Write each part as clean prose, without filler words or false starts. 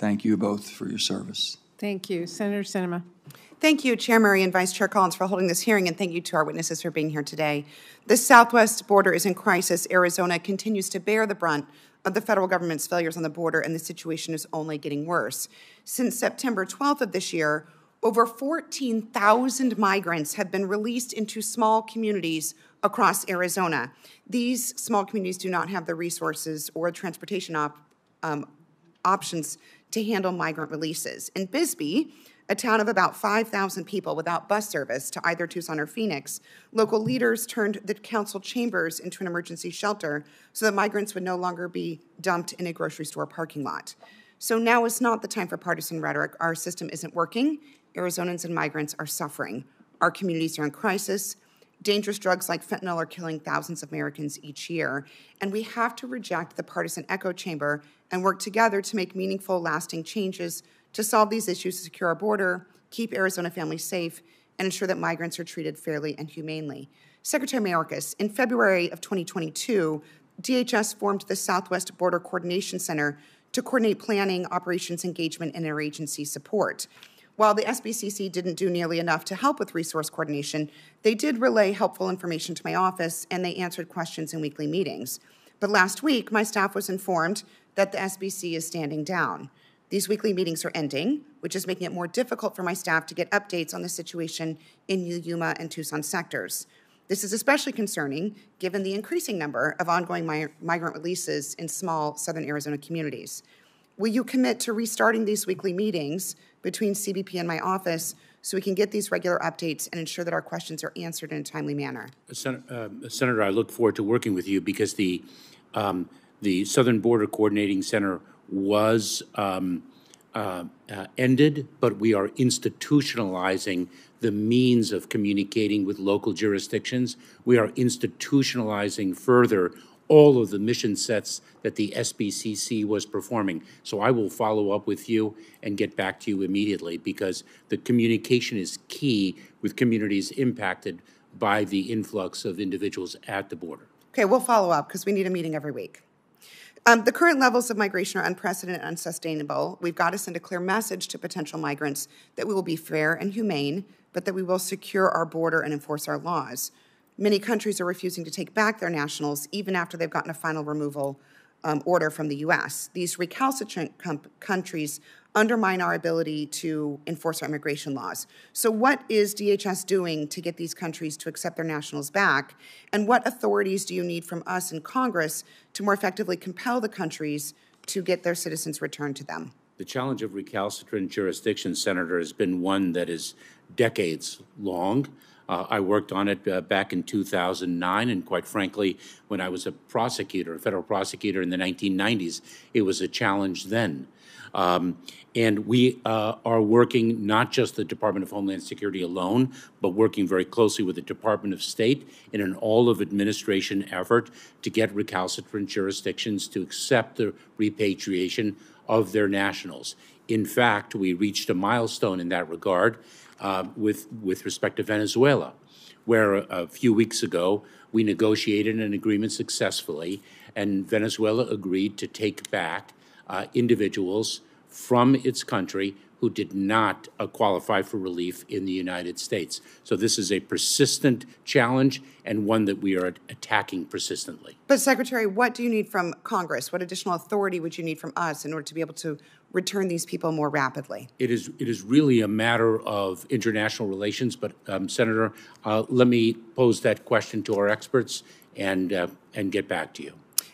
Thank you both for your service. Thank you. Senator Sinema. Thank you, Chair Murray and Vice Chair Collins, for holding this hearing, and thank you to our witnesses for being here today. The southwest border is in crisis. Arizona continues to bear the brunt of the federal government's failures on the border, and the situation is only getting worse. Since September 12th of this year, over 14,000 migrants have been released into small communities across Arizona. These small communities do not have the resources or transportation options to handle migrant releases. In Bisbee, a town of about 5,000 people without bus service to either Tucson or Phoenix, local leaders turned the council chambers into an emergency shelter so that migrants would no longer be dumped in a grocery store parking lot. So now is not the time for partisan rhetoric. Our system isn't working. Arizonans and migrants are suffering. Our communities are in crisis. Dangerous drugs like fentanyl are killing thousands of Americans each year. And we have to reject the partisan echo chamber and work together to make meaningful, lasting changes to solve these issues, to secure our border, keep Arizona families safe, and ensure that migrants are treated fairly and humanely. Secretary Mayorkas, in February of 2022, DHS formed the Southwest Border Coordination Center to coordinate planning, operations engagement, and interagency support. While the SBCC didn't do nearly enough to help with resource coordination, they did relay helpful information to my office, and they answered questions in weekly meetings. But last week, my staff was informed that the SBC is standing down. These weekly meetings are ending, which is making it more difficult for my staff to get updates on the situation in Yuma and Tucson sectors. This is especially concerning given the increasing number of ongoing migrant releases in small southern Arizona communities. Will you commit to restarting these weekly meetings between CBP and my office so we can get these regular updates and ensure that our questions are answered in a timely manner? Senator, I look forward to working with you because the Southern Border Coordinating Center was ended, but we are institutionalizing the means of communicating with local jurisdictions. We are institutionalizing further all of the mission sets that the SBCC was performing. So I will follow up with you and get back to you immediately because the communication is key with communities impacted by the influx of individuals at the border. Okay, we'll follow up because we need a meeting every week. The current levels of migration are unprecedented and unsustainable. We've got to send a clear message to potential migrants that we will be fair and humane, but that we will secure our border and enforce our laws. Many countries are refusing to take back their nationals even after they've gotten a final removal order from the U.S. These recalcitrant countries undermine our ability to enforce our immigration laws. So what is DHS doing to get these countries to accept their nationals back? And what authorities do you need from us in Congress to more effectively compel the countries to get their citizens returned to them? The challenge of recalcitrant jurisdictions, Senator, has been one that is decades long. I worked on it back in 2009, and quite frankly, when I was a prosecutor, a federal prosecutor in the 1990s, it was a challenge then. And we are working not just the Department of Homeland Security alone, but working very closely with the Department of State in an all-of-administration effort to get recalcitrant jurisdictions to accept the repatriation of their nationals. In fact, we reached a milestone in that regard with respect to Venezuela, where a few weeks ago we negotiated an agreement successfully, and Venezuela agreed to take back individuals from its country who did not qualify for relief in the United States. So this is a persistent challenge and one that we are attacking persistently. But Secretary, what do you need from Congress? What additional authority would you need from us in order to be able to return these people more rapidly? It is really a matter of international relations, but Senator, let me pose that question to our experts and get back to you.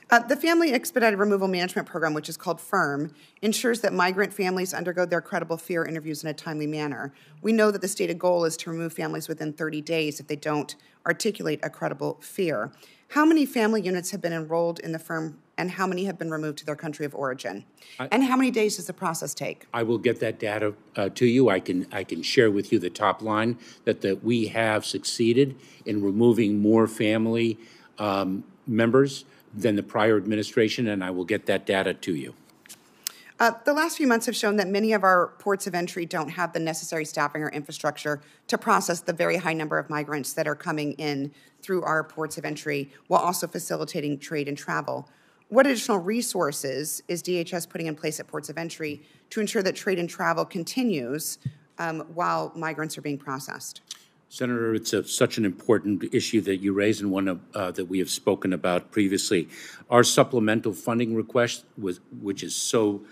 The Family Expedited Removal Management Program, which is called FIRM, ensures that migrant families undergo their credible fear interviews in a timely manner. We know that the stated goal is to remove families within 30 days if they don't articulate a credible fear. How many family units have been enrolled in the FIRM, and how many have been removed to their country of origin? And how many days does the process take? I will get that data to you. I can share with you the top line that we have succeeded in removing more family members than the prior administration, and I will get that data to you. The last few months have shown that many of our ports of entry don't have the necessary staffing or infrastructure to process the very high number of migrants that are coming in through our ports of entry while also facilitating trade and travel. What additional resources is DHS putting in place at ports of entry to ensure that trade and travel continues while migrants are being processed? Senator, it's such an important issue that you raised, and one that we have spoken about previously. Our supplemental funding request, which is so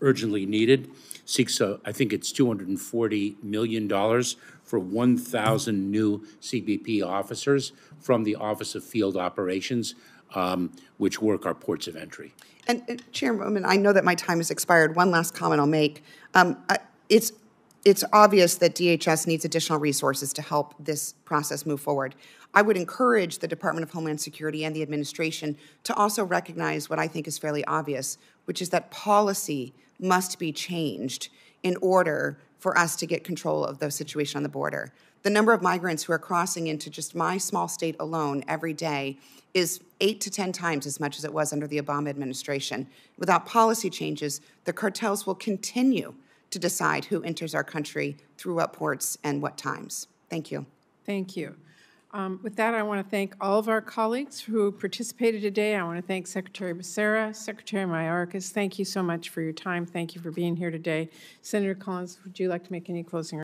urgently needed, seeks, I think it's $240 million for 1,000 new CBP officers from the Office of Field Operations, which work our ports of entry. And Chairwoman, I know that my time has expired. One last comment I'll make. It's obvious that DHS needs additional resources to help this process move forward. I would encourage the Department of Homeland Security and the administration to also recognize what I think is fairly obvious, which is that policy must be changed in order for us to get control of the situation on the border. The number of migrants who are crossing into just my small state alone every day is 8 to 10 times as much as it was under the Obama administration. Without policy changes, the cartels will continue to decide who enters our country through what ports and what times. Thank you. Thank you. With that, I want to thank all of our colleagues who participated today. I want to thank Secretary Becerra, Secretary Mayorkas. Thank you so much for your time. Thank you for being here today. Senator Collins, would you like to make any closing remarks?